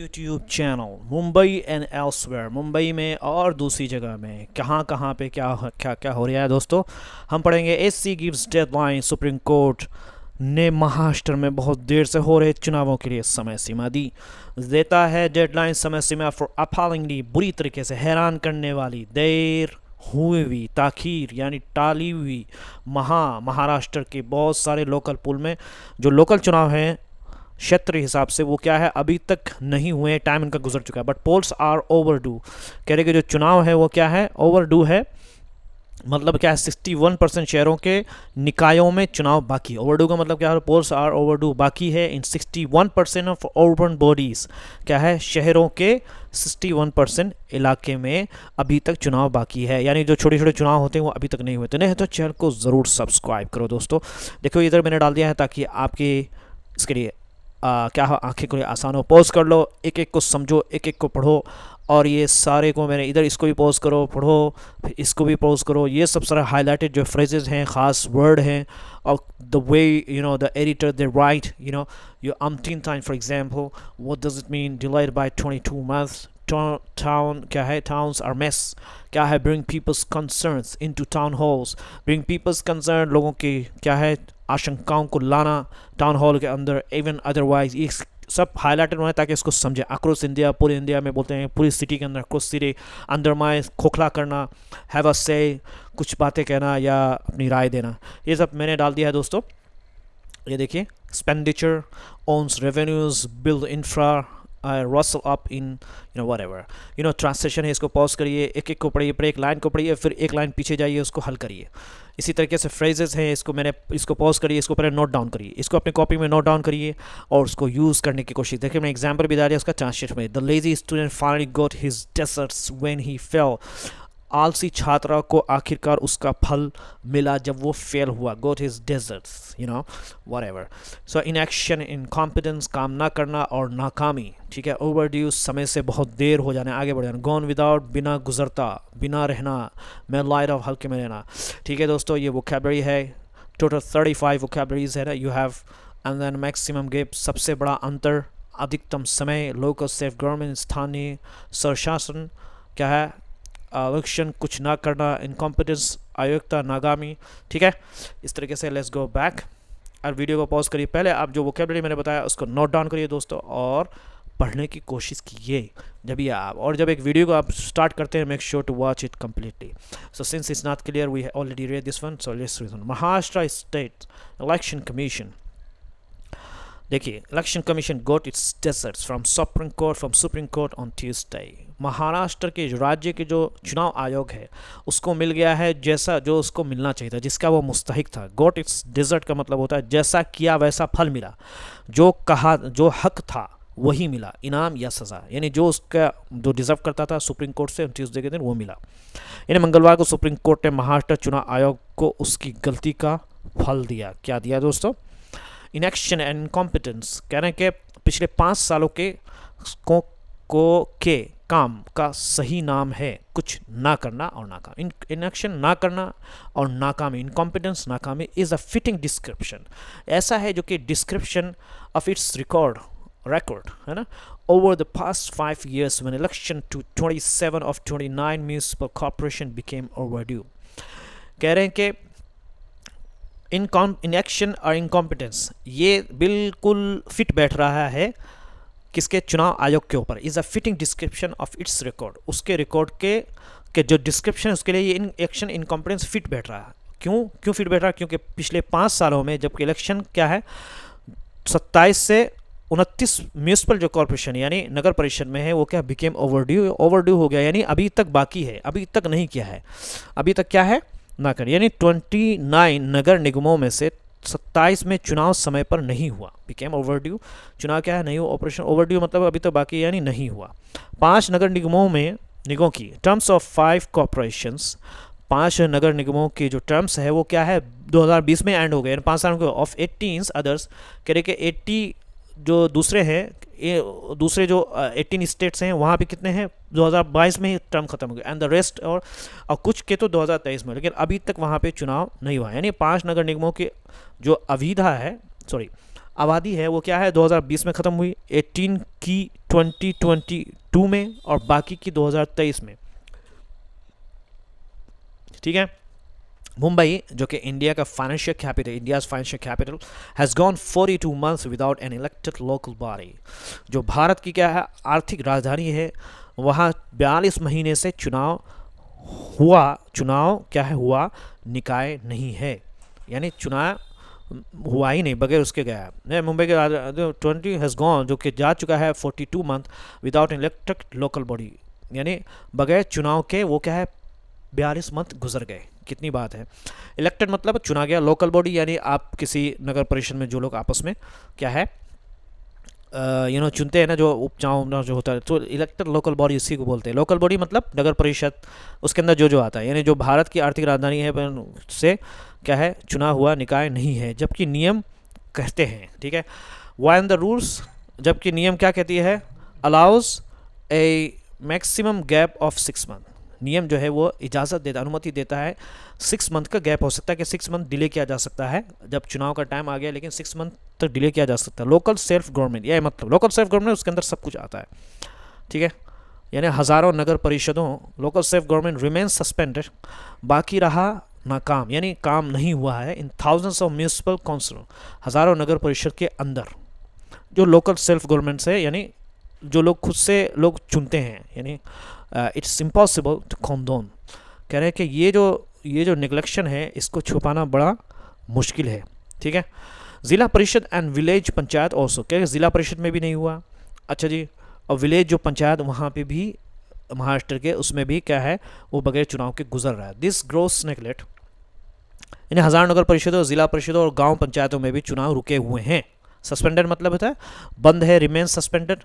YouTube channel Mumbai and elsewhere. Mumbai में और दूसरी जगह में कहाँ कहाँ पे क्या हो रहा है दोस्तों। हम पढ़ेंगे SC gives deadline. Supreme court ने महाराष्ट्र में बहुत देर से हो रहे चुनावों के लिए समय सीमा दी। देता है डेडलाइन समय सीमा फॉर अपॉलिंगली, बुरी तरीके से हैरान करने वाली, देर हुई ताखीर यानी टाली हुई महाराष्ट्र के बहुत सारे लोकल पुल में जो लोकल चुनाव हैं क्षेत्रीय हिसाब से वो क्या है अभी तक नहीं हुए, टाइम इनका गुजर चुका है। But polls are overdue, कह रहे कि जो चुनाव है वो क्या है ओवर डू है। मतलब क्या है 61% शहरों के निकायों में चुनाव बाकी। ओवरडू का मतलब क्या है, पोल्स आर ओवरडू बाकी है इन 61% ऑफ अर्बन बॉडीज। क्या है शहरों के 61% इलाके में अभी तक चुनाव बाकी है, यानी जो छोटे छोटे चुनाव होते हैं वो अभी तक नहीं हुए। तो नहीं तो चैनल को ज़रूर सब्सक्राइब करो दोस्तों। देखो इधर मैंने डाल दिया है ताकि आपके इसके लिए क्या हो आंखें को आसान हो। पॉज कर लो, एक एक को समझो, एक एक को पढ़ो। और ये सारे को मैंने इधर इसको भी पॉज करो पढ़ो, फिर इसको भी पॉज करो। ये सब सारा हाईलाइटेड जो फ्रेजेस हैं, ख़ास वर्ड हैं, और the way the editor they right you umpteen time, for example, what does it mean delayed by 22 months? Town क्या है, towns are mess क्या है, bring people's concerns into town halls, bring people's concern लोगों की क्या है आशंकाओं को लाना टाउन हॉल के अंदर। इवन अदरवाइज ये सब हाईलाइटेड होना है ताकि इसको समझे। अक्रॉस इंडिया, पूरे इंडिया में बोलते हैं, पूरी सिटी के अंदर अक्रॉस सिटी, अंडरमाइन खोखला करना, हैव अ से, कुछ बातें कहना या अपनी राय देना, ये सब मैंने डाल दिया है दोस्तों। ये देखिए, expenditure owns revenues build infra rustle up in whatever translation है। इसको पॉज करिए, एक एक को पढ़िए, फिर एक लाइन को पढ़िए, फिर एक लाइन पीछे जाइए, उसको हल करिए। इसी तरीके से फ्रेजेस हैं, इसको पॉज करिए, इसको पहले नोट डाउन करिए, इसको अपनी कॉपी में नोट डाउन करिए और उसको यूज़ करने की कोशिश। देखिए मैं एग्जाम्पल भी डाल दिया उसका ट्रांसलेशन में। The lazy student finally got his deserts when he fail. आलसी छात्रा को आखिरकार उसका फल मिला जब वो फेल हुआ। गोट हिज डेजर्ट्स whatever। सो इनएक्शन, इनकॉम्पिटेंस, काम ना करना और नाकामी। ठीक है, ओवरड्यू समय से बहुत देर हो जाना, आगे बढ़ जाना। गॉन विदाउट बिना गुजरता, बिना रहना। मैं लाइट ऑफ हल्के में रहना। ठीक है दोस्तों, ये वोकैबलरी है। टोटल 35 वोकैबलरीज है ना you have. And then maximum gap, सबसे बड़ा अंतर, अधिकतम समय, लोकल सेल्फ गवर्नमेंट, स्थानीय स्वशासन, क्या है इलेक्शन, कुछ ना करना, इनकॉम्पिटेंस, अयोग्यता, नाकामी। ठीक है, इस तरीके से लेट्स गो बैक और वीडियो को पॉज करिए। पहले आप जो वोकैबलरी मैंने बताया उसको नोट डाउन करिए दोस्तों और पढ़ने की कोशिश कीजिए। जब एक वीडियो को आप स्टार्ट करते हैं, make sure to watch it completely. So since it's not clear, we already read this one, so let's reason. Maharashtra state election commission. देखिए, election commission got its deserts from Supreme Court on Tuesday. Maharashtra के राज्य के जो चुनाव आयोग है उसको मिल गया है जैसा जो उसको मिलना चाहिए था, जिसका वो मुस्तहिक था। गोट इट्स डेजर्ट का मतलब होता है जैसा किया वैसा फल मिला, जो कहा, जो हक था वही मिला, इनाम या सज़ा, यानी जो उसका जो डिज़र्व करता था सुप्रीम कोर्ट से ट्यूसडे के दिन वो मिला। यानी मंगलवार को सुप्रीम कोर्ट ने महाराष्ट्र चुनाव आयोग को उसकी गलती का फल दिया। क्या दिया दोस्तों? Inaction and incompetence. कह रहे हैं कि पिछले 5 सालों के काम का सही नाम है कुछ ना करना और नाकामी। इनएक्शन ना करना और नाकामी, इनकॉम्पिटेंस नाकामी इज़ अ फिटिंग डिस्क्रिप्शन। ऐसा है जो कि डिस्क्रिप्शन ऑफ इट्स रिकॉर्ड है ना। Over the past 5 years when election to 27 of 29 municipal corporation became overdue। कह रहे हैं कि इनएक्शन और इनकॉम्पिटेंस ये बिल्कुल फिट बैठ रहा है किसके, चुनाव आयोग के ऊपर। Is a fitting description of its record, उसके रिकॉर्ड के जो डिस्क्रिप्शन है उसके लिए ये इनएक्शन इनकॉम्पिटेंस फिट बैठ रहा है। क्यों फिट बैठ रहा है? क्योंकि पिछले 5 सालों में जबकि इलेक्शन क्या है 27 से 29 म्यूनिसिपल जो कॉर्पोरेशन यानी नगर परिषद में है वो क्या बिकेम ओवरड्यू हो गया, यानी अभी तक बाकी है, अभी तक नहीं किया है, अभी तक क्या है ना कर। यानी 29 नगर निगमों में से 27 में चुनाव समय पर नहीं हुआ, बिकेम ओवरड्यू। चुनाव क्या है, नहीं हुआ, ऑपरेशन ओवरड्यू मतलब अभी तक बाकी यानी नहीं हुआ। 5 नगर निगमों की टर्म्स ऑफ 5 कॉर्पोरेशंस, 5 नगर निगमों की जो टर्म्स है वो क्या है 2020 में एंड हो गए, 5 सालों के ऑफ 18 अदर्स। कह रहे कि 80 जो दूसरे हैं, दूसरे जो 18 स्टेट्स हैं वहाँ पे कितने हैं 2022 में ही टर्म खत्म हो गया, एंड द रेस्ट और कुछ के तो 2023 में, लेकिन अभी तक वहाँ पे चुनाव नहीं हुआ। यानी 5 नगर निगमों की जो आबादी है वो क्या है 2020 में ख़त्म हुई, 18 की 2022 में और बाकी की 2023 में। ठीक है। मुंबई जो कि इंडिया का financial capital, India's financial capital, has gone 42 months without an elected local body. जो भारत की क्या है आर्थिक राजधानी है, वहाँ 42 महीने से चुनाव क्या है हुआ, निकाय नहीं है, यानी चुनाव हुआ ही नहीं, बगैर उसके गया। मुंबई के 20 हैज़ गॉन जो कि जा चुका है 42 month without an elected local body, यानी बगैर चुनाव के वो क्या है 42 मंथ गुजर गए। कितनी बात है। इलेक्टेड मतलब चुना गया, लोकल बॉडी यानी आप किसी नगर परिषद में जो लोग आपस में क्या है चुनते हैं ना, जो उपचुनाव जो होता है, तो इलेक्टेड लोकल बॉडी इसी को बोलते हैं। लोकल बॉडी मतलब नगर परिषद, उसके अंदर जो आता है, यानी जो भारत की आर्थिक राजधानी है से क्या है चुना हुआ निकाय नहीं है, जबकि नियम कहते हैं। ठीक है। वाई द रूल्स, जबकि नियम क्या कहती है, allows A maximum gap of 6 month. नियम जो है वो इजाज़त देता, अनुमति देता है 6 मंथ का गैप हो सकता है कि 6 मंथ डिले किया जा सकता है जब चुनाव का टाइम आ गया, लेकिन 6 मंथ तक डिले किया जा सकता है। लोकल सेल्फ गवर्नमेंट, यह मतलब लोकल सेल्फ गवर्नमेंट उसके अंदर सब कुछ आता है। ठीक है। यानी हज़ारों नगर परिषदों local self government remain suspended, बाकी रहा नाकाम, यानी काम नहीं हुआ है in thousands of municipal council, हज़ारों नगर परिषद के अंदर जो लोकल सेल्फ गवर्नमेंट से, यानी जो लोग खुद से लोग चुनते हैं, यानी इट्स इम्पॉसिबल टू कंडोन। कह रहे हैं कि ये जो निगलेक्शन है इसको छुपाना बड़ा मुश्किल है। ठीक है। ज़िला परिषद एंड विलेज पंचायत ऑल्सो, क्या ज़िला परिषद में भी नहीं हुआ, अच्छा जी, और विलेज जो पंचायत वहाँ पे भी महाराष्ट्र के उसमें भी क्या है वो बगैर चुनाव के गुजर रहा है। दिस ग्रोस नेगलेक्ट, यानी हज़ार नगर परिषदों, ज़िला परिषदों और गांव पंचायतों में भी चुनाव रुके हुए हैं। सस्पेंडेड मतलब होता है बंद है, रिमेन सस्पेंडेड,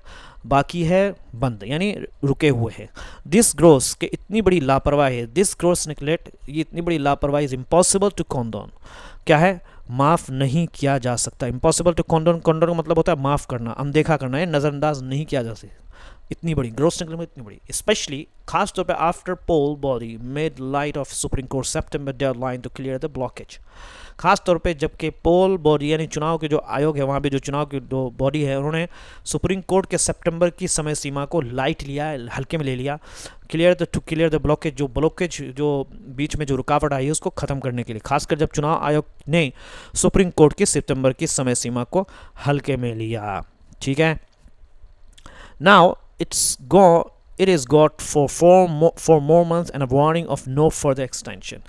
बाकी है बंद, यानी रुके हुए हैं। दिस ग्रोस के इतनी बड़ी लापरवाही है, दिस ग्रोस नेगलेक्ट, ये इतनी बड़ी लापरवाही इज इम्पॉसिबल टू कंडोन, क्या है माफ़ नहीं किया जा सकता। इम्पॉसिबल टू कंडोन, कंडोन का मतलब होता है माफ़ करना, अनदेखा करना है, नज़रअंदाज नहीं किया जा सकता। इतनी बड़ी ग्रोस नेगलेक्ट, इतनी बड़ी, स्पेशली खास तौर पे after poll body made light of supreme court September deadline to clear the blockage. खास तौर पे जबकि पोल बॉडी यानी चुनाव के जो आयोग है वहाँ पे जो चुनाव की जो बॉडी है उन्होंने सुप्रीम कोर्ट के सितंबर की समय सीमा को लाइट लिया, हल्के में ले लिया, टू क्लियर द ब्लॉकेज, जो ब्लॉकेज जो बीच में जो रुकावट आई है उसको ख़त्म करने के लिए, खासकर जब चुनाव आयोग ने सुप्रीम कोर्ट की सितंबर की समय सीमा को हल्के में लिया। ठीक है। Now it is got for 4 more months and a warning of no further extension।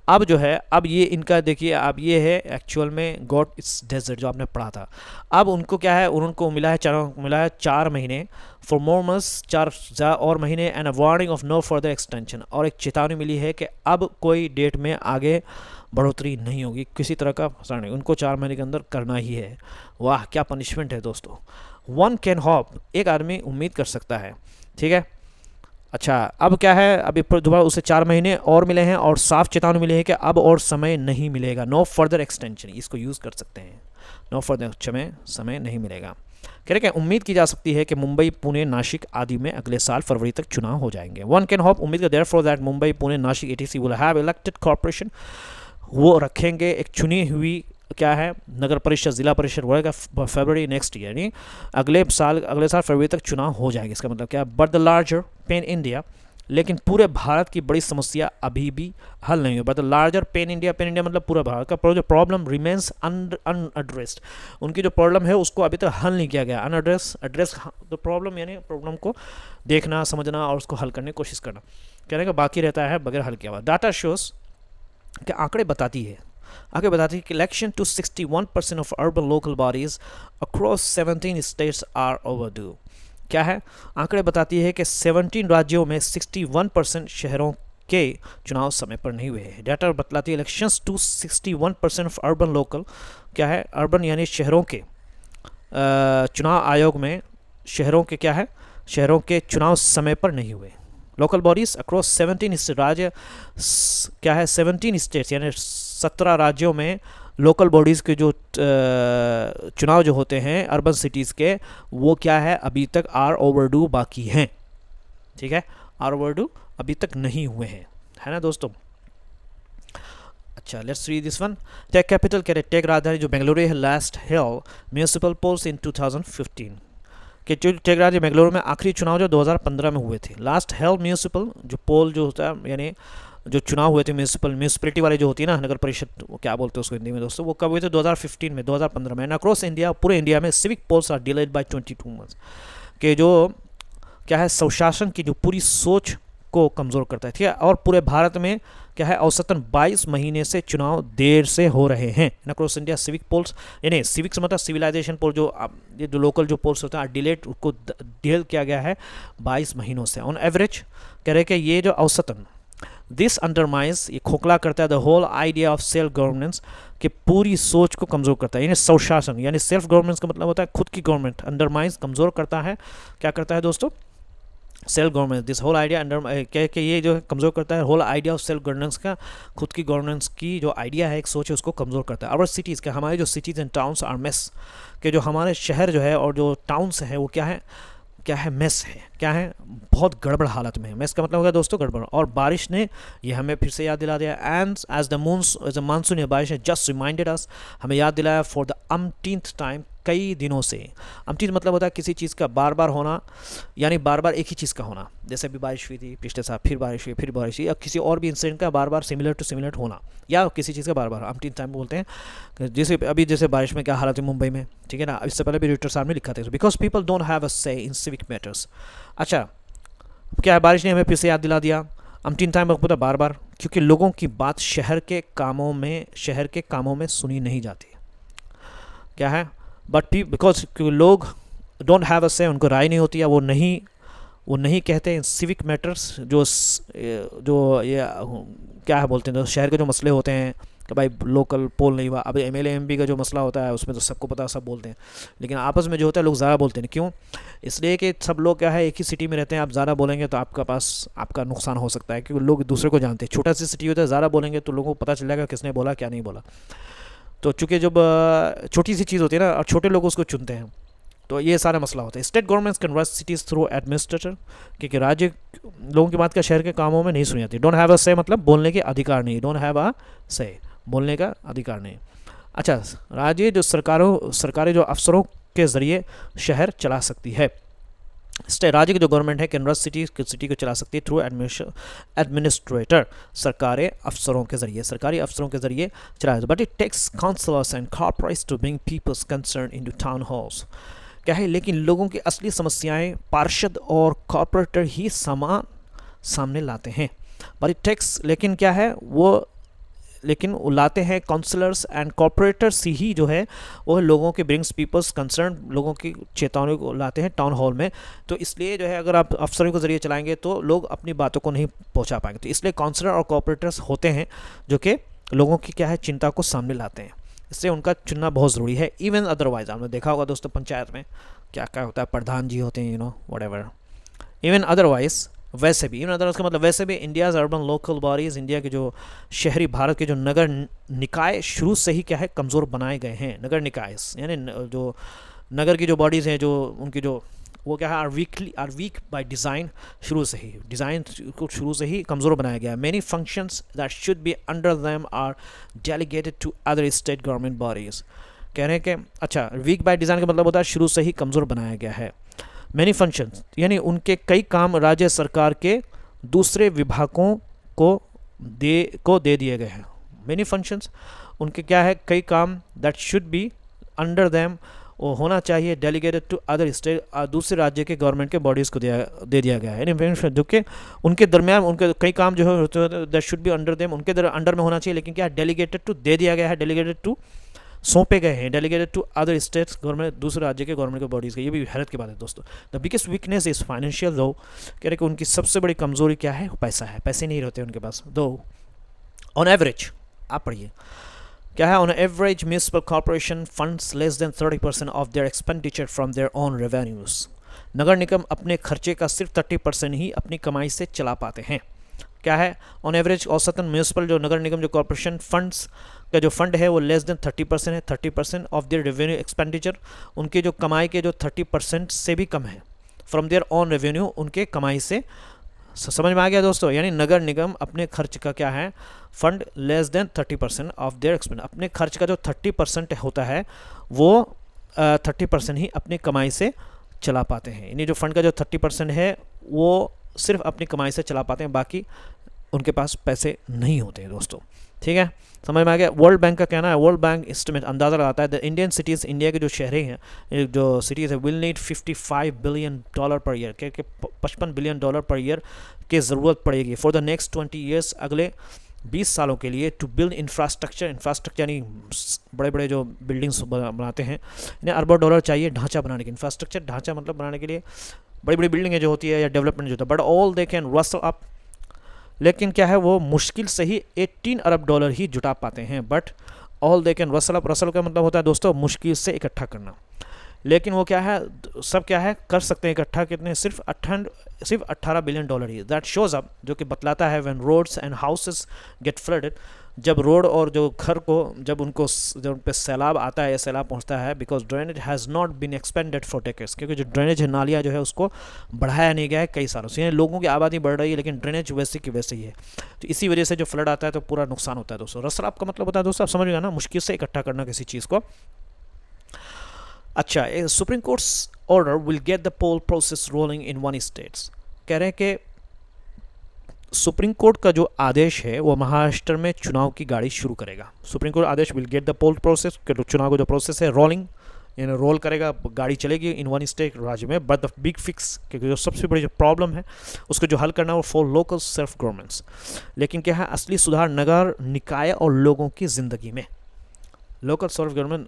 अब जो है, अब ये इनका देखिए, अब ये है एक्चुअल में गॉड इट्स डेजर्ट जो आपने पढ़ा था। अब उनको क्या है, उनको मिला है 4 महीने, 4 more months 4 और महीने, and a warning of no further extension, और एक चेतावनी मिली है कि अब कोई डेट में आगे बढ़ोतरी नहीं होगी, किसी तरह का फंसा नहीं, उनको 4 महीने के अंदर करना ही है। वाह क्या पनिशमेंट है दोस्तों। वन कैन होप, एक आदमी उम्मीद कर सकता है। ठीक है। अच्छा, अब क्या है, अभी दोबारा उसे 4 महीने और मिले हैं और साफ चेतावनी मिली है कि अब और समय नहीं मिलेगा, नो फर्दर एक्सटेंशन, इसको यूज़ कर सकते हैं, नो फर्दर समय नहीं मिलेगा। कह रहे कि उम्मीद की जा सकती है कि मुंबई, पुणे, नासिक आदि में अगले साल फरवरी तक चुनाव हो जाएंगे। वन कैन होप, उम्मीद का therefore that Mumbai, Pune, Nashik etc will have elected corporation, वो रखेंगे एक चुनी हुई क्या है नगर परिषद, जिला परिषद होगा फरवरी नेक्स्ट ईयर, यानी अगले साल फरवरी तक चुनाव हो जाएगा। इसका मतलब क्या, but the larger pen India, लेकिन पूरे भारत की बड़ी समस्या अभी भी हल नहीं हुई। But the larger pen India मतलब पूरा भारत का जो प्रॉब्लम रिमेन्स अनएड्रेस्ड, उनकी जो प्रॉब्लम है उसको अभी तक हल नहीं किया गया। एड्रेस द प्रॉब्लम, यानी प्रॉब्लम को देखना, समझना और उसको हल करने की कोशिश करना, कहने का बाकी रहता है बगैर हल किया हुआ। डाटा शोज के आंकड़े बताती है कि election to 61% of urban local bodies across 17 states are overdue. क्या है, आंकड़े बताती है कि 17 राज्यों में 61% शहरों के चुनाव समय पर नहीं हुए हैं। डाटा बतलाती है elections to 61% of urban local, क्या है अर्बन यानी शहरों के चुनाव आयोग में शहरों के क्या है, शहरों के चुनाव समय पर नहीं हुए। लोकल बॉडीज अक्रॉस 17 राज्य, क्या है 17 स्टेट्स यानी 17 राज्यों में लोकल बॉडीज़ के जो चुनाव जो होते हैं अर्बन सिटीज़ के, वो क्या है अभी तक आर ओवरड्यू बाकी हैं। ठीक है, आर ओवरड्यू अभी तक नहीं हुए हैं, है ना दोस्तों। अच्छा, let's read this one. Tech capital कह रहे टेक राजधानी जो बेंगलुरु है, last held municipal polls in 2015 कि जो टेक राजधानी बेंगलुरु में आखिरी चुनाव जो 2015 में हुए थे। लास्ट हेल्ड म्यूनिसिपल जो पोल जो होता है यानी जो चुनाव हुए थे म्यूनिसिपलिटी वाले जो होती है ना, नगर परिषद, वो क्या बोलते हैं उसको हिंदी में दोस्तों, वो कब हुए थे? 2015 में, 2015 में। अक्रॉस इंडिया, पूरे इंडिया में civic polls are delayed by 22 months कि जो क्या है स्वशासन की जो पूरी सोच को कमज़ोर करता है, ठीक है। और पूरे भारत में क्या है औसतन 22 महीने से चुनाव देर से हो रहे हैं। अक्रॉस इंडिया सिविक पोल्स यानी सिविक्स मतलब सिविलाइजेशन पोल जो ये जो लोकल जो पोल्स होते हैं डिलेड उसको डिले किया गया है 22 महीनों से। ऑन एवरेज कह रहे कि ये जो औसतन दिस अंडरमाइंस ये खोखला करता है the whole idea of self governance कि पूरी सोच को कमज़ोर करता है। यानी स्वशासन यानी सेल्फ गवर्नेंस का मतलब होता है खुद की गवर्नमेंट। अंडरमाइंस कमज़ोर करता है, क्या करता है दोस्तों? Self governance. This whole idea under क्या कि ये जो है कमज़ोर करता है whole idea of self governance का, खुद की गवर्नेंस की जो आइडिया है एक सोच है उसको कमज़ोर करता है। आवर सिटीज़ के हमारे जो cities and towns are mess के जो हमारे शहर जो है और जो टाउन्स हैं वो क्या है मेस है, क्या है बहुत गड़बड़ हालत में है। मेस का मतलब होगा दोस्तों गड़बड़। और बारिश ने ये हमें फिर से याद दिला दिया एंड एज द मानसून बारिश ने जस्ट रिमाइंडेड अस, हमें याद दिलाया फॉर द अम्टीन्थ टाइम, कई दिनों से। अम्टीन्थ मतलब होता है किसी चीज़ का बार बार होना, यानी बार बार एक ही चीज़ का होना। जैसे अभी बारिश हुई थी पिछले साल, फिर बारिश हुई, फिर बारिश हुई, या किसी और भी इंसिडेंट का बार बार सिमिलर टू सिमिलर होना, या किसी चीज़ का बार बार अम्टीन्थ टाइम बोलते हैं। जैसे अभी जैसे बारिश में क्या हालत है मुंबई में, ठीक है ना, इससे पहले भी रिटर साहब ने लिखा था because people don't have a से इन सिविक मैटर्स। अच्छा, क्या है बारिश ने हमें फिर से याद दिला दिया अम्टीन टाइम पता बार बार, क्योंकि लोगों की बात शहर के कामों में सुनी नहीं जाती। क्या है बट बिकॉज लोग डोंट हैव अ से, उनको राय नहीं होती है, वो नहीं कहते हैं सिविक मैटर्स जो ये क्या है बोलते हैं, शहर के जो मसले होते हैं कि भाई लोकल पोल नहीं हुआ। अब एमएलए एमपी का जो मसला होता है उसमें तो सबको पता, सब बोलते हैं, लेकिन आपस में जो होता है लोग ज़्यादा बोलते हैं। क्यों? इसलिए कि सब लोग क्या है एक ही सिटी में रहते हैं, आप ज़्यादा बोलेंगे तो आपका नुकसान हो सकता है, क्योंकि लोग दूसरे को जानते हैं। छोटा सी सिटी होता है, ज़्यादा बोलेंगे तो लोगों को पता चल जाएगा किसने बोला क्या नहीं बोला। तो चूँकि जब छोटी सी चीज़ होती है ना और छोटे लोग उसको चुनते हैं, तो ये सारा मसला होता है। State governments can run cities through administrator, क्योंकि राज्य लोगों की बात का शहर के कामों में नहीं सुनी जाती। डोंट हैव अ से मतलब बोलने के अधिकार नहीं, डोंट हैव अ से बोलने का अधिकार नहीं। अच्छा, राज्य जो सरकारें जो अफसरों के ज़रिए शहर चला सकती है। राज्य की जो गवर्नमेंट है कैन रन सिटी को चला सकती है थ्रू एडमिनिस्ट्रेटर, सरकारी अफसरों के ज़रिए चलाया। But it takes counsellors and corporates to bring people's concern into town halls. क्या है, लेकिन लोगों की असली समस्याएं पार्षद और कॉर्पोरेटर ही सामने लाते हैं। बट इट टेक्स, लेकिन क्या है वो लाते हैं काउंसलर्स एंड कॉर्पोरेटर्स ही जो है वो लोगों के ब्रिंग्स पीपल्स कंसर्न, लोगों की चेतावनी को लाते हैं टाउन हॉल में। तो इसलिए जो है अगर आप अफसरों के ज़रिए चलाएंगे तो लोग अपनी बातों को नहीं पहुंचा पाएंगे। तो इसलिए काउंसलर और कॉर्पोरेटर्स होते हैं जो कि लोगों की क्या है चिंता को सामने लाते हैं, इससे उनका चुनना बहुत ज़रूरी है। इवन अदरवाइज आपने देखा होगा दोस्तों पंचायत में क्या क्या होता है, प्रधान जी होते हैं, व्हाटएवर। इवन अदरवाइज वैसे भी का मतलब वैसे भी India's urban local bodies, India के जो शहरी भारत के जो नगर निकाय शुरू से ही क्या है कमज़ोर बनाए गए हैं। नगर निकाय यानी जो नगर की जो बॉडीज़ हैं, जो उनकी जो वो क्या है आर वीक बाय डिज़ाइन, शुरू से ही कमज़ोर बनाया गया है। Many functions that should be under them are delegated to other state government bodies. कह रहे हैं कि अच्छा वीक बाय डिज़ाइन का मतलब होता है शुरू से ही कमज़ोर बनाया गया है। मैनी फंक्शंस यानी उनके कई काम राज्य सरकार के दूसरे विभागों को दे दिए गए हैं। मैनी फंक्शंस उनके क्या है कई काम that should be under them, वो होना चाहिए डेलीगेटेड टू अदर स्टेट, दूसरे राज्य के गवर्नमेंट के बॉडीज़ को दे दिया गया है। जो कि उनके दरमियान उनके कई काम जो है that should be under them, उनके अंडर में होना चाहिए, लेकिन क्या डेलीगेटेड टू दे दिया गया है, डेलीगेटेड टू सौंपे गए हैं, delegated to other states government, दूसरे राज्य के गवर्नमेंट के बॉडीज़ के। ये भी हैरत की बात है दोस्तों। The biggest weakness is financial, दो कह रहे कि उनकी सबसे बड़ी कमजोरी क्या है, पैसा है, पैसे नहीं रहते उनके पास। दो ऑन एवरेज आप पढ़िए क्या है, on average municipal corporation funds less than 30% of their expenditure from their own revenues. नगर निगम अपने खर्चे का सिर्फ 30% ही अपनी कमाई से चला पाते हैं। क्या है, ऑन एवरेज औसतन म्यूनिसिपल जो नगर निगम जो कॉर्पोरेशन फंड्स का जो फंड है वो लेस देन 30% है। 30% ऑफ देयर रेवेन्यू एक्सपेंडिचर, उनके जो कमाई के जो 30% से भी कम है। फ्रॉम देयर ऑन रेवेन्यू, उनके कमाई से समझ में आ गया दोस्तों? यानी नगर निगम अपने खर्च का क्या है, fund less than 30% of there expense, अपने खर्च का जो 30% होता है वो 30% ही अपनी कमाई से चला पाते हैं। यानी जो फंड का जो 30% है वो सिर्फ अपनी कमाई से चला पाते हैं, बाकी उनके पास पैसे नहीं होते हैं दोस्तों। ठीक है, समझ में आ गया? वर्ल्ड बैंक का कहना है, वर्ल्ड बैंक एस्टिमेट अंदाज़ा लगाता है द इंडियन सिटीज़, इंडिया के जो शहरें हैं, जो सिटीज़ है, will need $55 billion per year, के $55 बिलियन पर ईयर की ज़रूरत पड़ेगी फॉर द नेक्स्ट 20 ईयर्स, अगले 20 सालों के लिए, टू बिल्ड इंफ्रास्ट्रक्चर यानी बड़े बड़े जो बिल्डिंग्स बनाते हैं, इन्हें अरबों डॉलर चाहिए ढांचा बनाने के, इंफ्रास्ट्रक्चर ढांचा मतलब बनाने के लिए बड़ी बड़ी बिल्डिंगें जो होती है या डेवलपमेंट जो होता है, but all they can Russell up, लेकिन क्या है वो मुश्किल से ही $18 अरब ही जुटा पाते हैं, but all they can Russell up, Russell का मतलब होता है दोस्तों मुश्किल से इकट्ठा करना, लेकिन वो क्या है, सब क्या है कर सकते हैं इकट्ठा, कितने, सिर्फ $18 बिलियन ही। दैट शोज अप, जो कि बतलाता है, when roads and houses get flooded, जब रोड और जो घर को जब उन पे सैलाब आता है या सैलाब पहुंचता है, because drainage has not been expanded for decades, क्योंकि जो ड्रेनेज है, नालियाँ जो है उसको बढ़ाया नहीं गया है कई सालों से, यानी लोगों की आबादी बढ़ रही है लेकिन ड्रेनेज वैसे की वैसे ही है, तो इसी वजह से जो फ्लड आता है तो पूरा नुकसान होता है दोस्तों। रसल आपका मतलब होता है दोस्तों, आप समझ गए ना, मुश्किल से इकट्ठा करना किसी चीज़ को। अच्छा, supreme court's order will get the poll process rolling in one states, कह रहे हैं कि सुप्रीम कोर्ट का जो आदेश है वो महाराष्ट्र में चुनाव की गाड़ी शुरू करेगा। सुप्रीम कोर्ट आदेश will get the poll process, चुनाव का जो प्रोसेस है रोलिंग, यानी रोल करेगा, गाड़ी चलेगी इन वन स्टेट, राज्य में, बट द बिग फिक्स, क्योंकि जो सबसे बड़ी जो प्रॉब्लम है उसको जो हल करना है वो फॉर लोकल सेल्फ गवर्नमेंट्स, लेकिन क्या है, असली सुधार नगर निकाय और लोगों की ज़िंदगी में, लोकल सेल्फ गवर्नमेंट,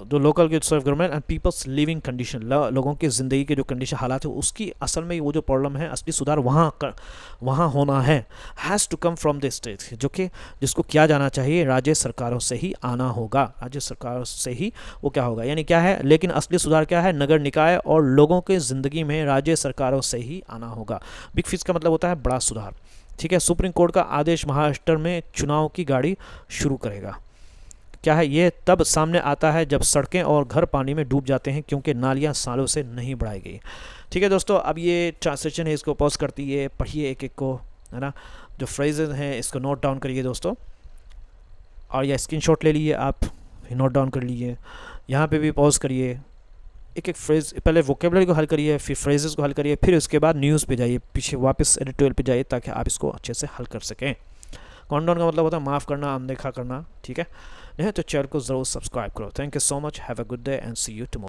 जो लोकल के self government and people's living condition, लोगों की ज़िंदगी के जो कंडीशन हालात है उसकी असल में वो जो प्रॉब्लम है, असली सुधार वहाँ होना है, has to come from the state, जो कि जिसको किया जाना चाहिए राज्य सरकारों से ही आना होगा, राज्य सरकारों से ही वो क्या होगा, यानी क्या है, लेकिन असली सुधार क्या है, नगर निकाय और लोगों की ज़िंदगी में राज्य सरकारों से ही आना होगा। बिग फिक्स का मतलब होता है बड़ा सुधार। ठीक है, सुप्रीम कोर्ट का आदेश महाराष्ट्र में चुनाव की गाड़ी शुरू करेगा। क्या है, ये तब सामने आता है जब सड़कें और घर पानी में डूब जाते हैं क्योंकि नालियाँ सालों से नहीं बढ़ाई गई। ठीक है दोस्तों, अब ये ट्रांसलेशन है, इसको पॉज करती है, पढ़िए एक एक को, है ना, जो फ्रेजेस हैं इसको नोट डाउन करिए दोस्तों, और या स्क्रीनशॉट ले लीजिए, आप नोट डाउन कर लीजिए, यहाँ पे भी पॉज करिए, एक एक फ्रेज, पहले वोकेबलरी को हल करिए, फिर फ्रेजेस को हल करिए, फिर उसके बाद न्यूज़ पे जाइए, पीछे वापस एडिटोरियल पे जाइए, ताकि आप इसको अच्छे से हल कर सकें। कॉन्डाउन का मतलब होता है माफ़ करना, अनदेखा करना। ठीक है, नहीं तो चैनल को ज़रूर सब्सक्राइब करो। Thank you so much, have a good day and see you tomorrow.